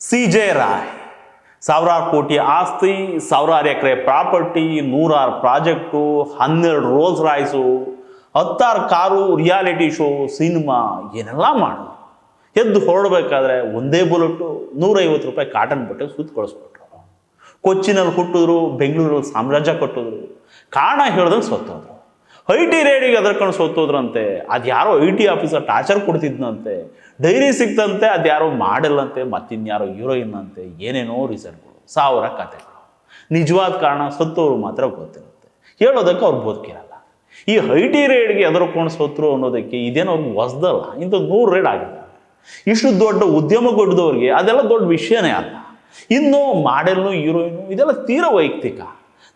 CJ Roy ಸಾವಿರಾರು ಕೋಟಿ ಆಸ್ತಿ, ಸಾವಿರಾರು ಎಕರೆ property, 100 project, 12 Rolls Royce, 10 car, reality show, cinema ಏನೆಲ್ಲ ಮಾಡೋದು. ಎದ್ದು ಹೊರಡಬೇಕಾದ್ರೆ ಒಂದೇ ಬುಲೆಟು, 150 ರೂಪಾಯಿ ಕಾಟನ್ ಬಟ್ಟೆ ಸುತ್ತ ಕಳಿಸ್ಬಿಟ್ರು. ಕೊಚ್ಚಿನಲ್ಲಿ ಹುಟ್ಟಿದ್ರು, ಬೆಂಗಳೂರಲ್ಲಿ ಸಾಮ್ರಾಜ್ಯ ಕಟ್ಟಿದ್ರು. ಕಾರಣ ಹೇಳ್ದಂಗೆ ಸತ್ತೋದ್ರು. IT ರೇಡಿಗೆ ಅದರ್ಕೊಂಡು ಸೋತೋದ್ರಂತೆ. ಅದು ಯಾರೋ IT ಆಫೀಸರ್ ಟಾರ್ಚರ್ ಕೊಡ್ತಿದ್ನಂತೆ. ಡೈರಿ ಸಿಕ್ತಂತೆ, ಅದು ಯಾರೋ ಮಾಡೆಲ್ ಅಂತೆ, ಮತ್ತಿನ್ಯಾರೋ ಹೀರೋಯಿನ್ ಅಂತೆ. ಏನೇನೋ ರೀಸನ್ಗಳು, 1000 ಕಥೆಗಳು. ನಿಜವಾದ ಕಾರಣ ಸತ್ತೋರು ಮಾತ್ರ ಗೊತ್ತಿರುತ್ತೆ, ಹೇಳೋದಕ್ಕೆ ಅವ್ರು ಬದುಕಿರಲ್ಲ. ಈ IT ರೇಡ್ಗೆ ಎದುರ್ಕೊಂಡು ಸೋತರು ಅನ್ನೋದಕ್ಕೆ ಇದೇನೋ ಅವ್ರಿಗೆ ಹೊಸದಲ್ಲ. ಇಂಥ 100 ರೇಡ್ ಆಗಿದ್ದಾರೆ. ಇಷ್ಟು ದೊಡ್ಡ ಉದ್ಯಮಗೊಡ್ಡದವ್ರಿಗೆ ಅದೆಲ್ಲ ದೊಡ್ಡ ವಿಷಯನೇ ಅಲ್ಲ. ಇನ್ನು ಮಾಡೆಲ್ನು, ಹೀರೋಯಿನು ಇದೆಲ್ಲ ತೀರಾ ವೈಯಕ್ತಿಕ.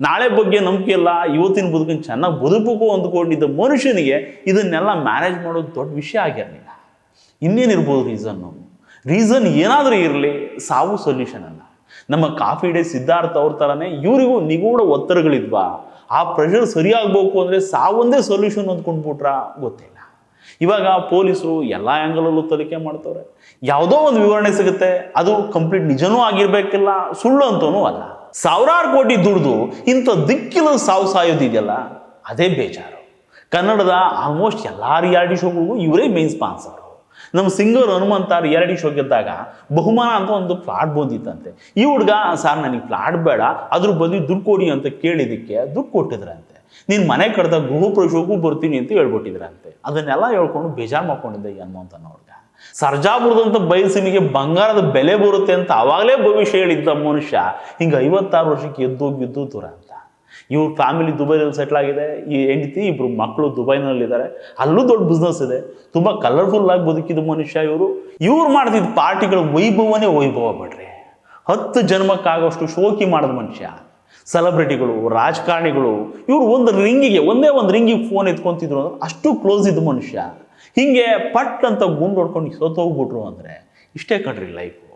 ನಾಳೆ ಬಗ್ಗೆ ನಂಬಿಕೆ ಇಲ್ಲ, ಇವತ್ತಿನ ಬದುಕನ್ನು ಚೆನ್ನಾಗಿ ಬದುಕಬೇಕು ಅಂದ್ಕೊಂಡಿದ್ದ ಮನುಷ್ಯನಿಗೆ ಇದನ್ನೆಲ್ಲ ಮ್ಯಾನೇಜ್ ಮಾಡೋದು ದೊಡ್ಡ ವಿಷಯ ಆಗಿರಲಿಲ್ಲ. ಇನ್ನೇನಿರ್ಬೋದು ರೀಸನ್ ಏನಾದರೂ ಇರಲಿ, ಸಾವು ಸೊಲ್ಯೂಷನ್ ಅಲ್ಲ. ನಮ್ಮ ಕಾಫಿ ಡೇ ಸಿದ್ಧಾರ್ಥ ಅವ್ರ ಥರನೇ ಇವರಿಗೂ ನಿಗೂಢ ಒತ್ತಡಗಳಿದ್ವಾ? ಆ ಪ್ರೆಷರ್ ಸರಿಯಾಗಬೇಕು ಅಂದರೆ ಸಾವೊಂದೇ ಸೊಲ್ಯೂಷನ್ ಅಂದ್ಕೊಂಡ್ಬಿಟ್ರಾ ಗೊತ್ತಿಲ್ಲ. ಇವಾಗ ಪೊಲೀಸರು ಎಲ್ಲ ಆ್ಯಂಗಲಲ್ಲೂ ತನಿಖೆ ಮಾಡ್ತವ್ರೆ. ಯಾವುದೋ ಒಂದು ವಿವರಣೆ ಸಿಗುತ್ತೆ, ಅದು ಕಂಪ್ಲೀಟ್ ನಿಜನೂ ಆಗಿರ್ಬೇಕಿಲ್ಲ, ಸುಳ್ಳು ಅಂತನೂ ಅಲ್ಲ. ಸಾವಿರಾರು ಕೋಟಿ ದುಡ್ದು ಇಂಥ ದಿಕ್ಕಿಲ್ಲ ಸಾವು ಸಾಯೋದಿದೆಯಲ್ಲ, ಅದೇ ಬೇಜಾರು. ಕನ್ನಡದ ಆಲ್ಮೋಸ್ಟ್ ಎಲ್ಲ ರಿಯಾಲಿಟಿ ಶೋಗಳಿಗೂ ಇವರೇ ಮೇನ್ ಸ್ಪಾನ್ಸರು. ನಮ್ಮ ಸಿಂಗರ್ ಹನುಮಂತ ರಿಯಾಲಿಟಿ ಶೋ ಗೆದ್ದಾಗ ಬಹುಮಾನ ಅಂತ ಒಂದು ಫ್ಲಾಟ್ ಬಂದಿತ್ತಂತೆ. ಈ ಹುಡುಗ, ಸರ್ ನನಗೆ ಫ್ಲಾಟ್ ಬೇಡ, ಅದ್ರ ಬದಲು ದುಡ್ಡು ಕೊಡಿ ಅಂತ ಕೇಳಿದ್ದಕ್ಕೆ ದುಡ್ಡು ಕೊಟ್ಟಿದ್ರಂತೆ. ನೀನು ಮನೆ ಕಡ್ದಾಗ ಗೃಹ ಪ್ರವೇಶಕ್ಕೂ ಬರ್ತೀನಿ ಅಂತ ಹೇಳ್ಬಿಟ್ಟಿದ್ರಂತೆ. ಅದನ್ನೆಲ್ಲ ಹೇಳ್ಕೊಂಡು ಬೇಜಾರು ಮಾಡ್ಕೊಂಡಿದ್ದೆ ಈ ಹನುಮಂತನ ಹುಡುಗ. ಸರ್ಜಾಪುರದಂತ ಬಯಸಿನಿಗೆ ಬಂಗಾರದ ಬೆಲೆ ಬರುತ್ತೆ ಅಂತ ಆವಾಗಲೇ ಭವಿಷ್ಯ ಹೇಳಿದ್ದ ಮನುಷ್ಯ ಹಿಂಗೆ 56 ವರ್ಷಕ್ಕೆ ಎದ್ದೋಗಿದ್ದು ದೂರ ಅಂತ. ಇವ್ರ ಫ್ಯಾಮಿಲಿ ದುಬೈನಲ್ಲಿ ಸೆಟ್ಲ್ ಆಗಿದೆ. ಈ ಹೆಂಡತಿ, 2 ಮಕ್ಕಳು ದುಬೈನಲ್ಲಿದ್ದಾರೆ. ಅಲ್ಲೂ ದೊಡ್ಡ ಬಿಸ್ನೆಸ್ ಇದೆ. ತುಂಬ ಕಲರ್ಫುಲ್ ಆಗಿ ಬದುಕಿದ ಮನುಷ್ಯ ಇವರು. ಮಾಡ್ತಿದ್ದ ಪಾರ್ಟಿಗಳ ವೈಭವನೇ ವೈಭವ ಬಿಡ್ರಿ. 10 ಜನ್ಮಕ್ಕಾಗೋಷ್ಟು ಶೋಕಿ ಮಾಡಿದ ಮನುಷ್ಯ. ಸೆಲೆಬ್ರಿಟಿಗಳು, ರಾಜಕಾರಣಿಗಳು ಇವರು ಒಂದೇ ಒಂದು ರಿಂಗಿಗೆ ಫೋನ್ ಎತ್ಕೊಂತಿದ್ರು ಅಂದ್ರೆ ಅಷ್ಟು ಕ್ಲೋಸ್ ಇದ್ದ ಮನುಷ್ಯ. ಹಿಂಗೆ ಪಟ್ ಅಂತ ಗುಂಡು ಹೊಡ್ಕೊಂಡು ಸೋತೋಗ್ಬಿಟ್ರು ಅಂದರೆ ಇಷ್ಟೇ ಕಣ್ರಿ ಲೈಫು.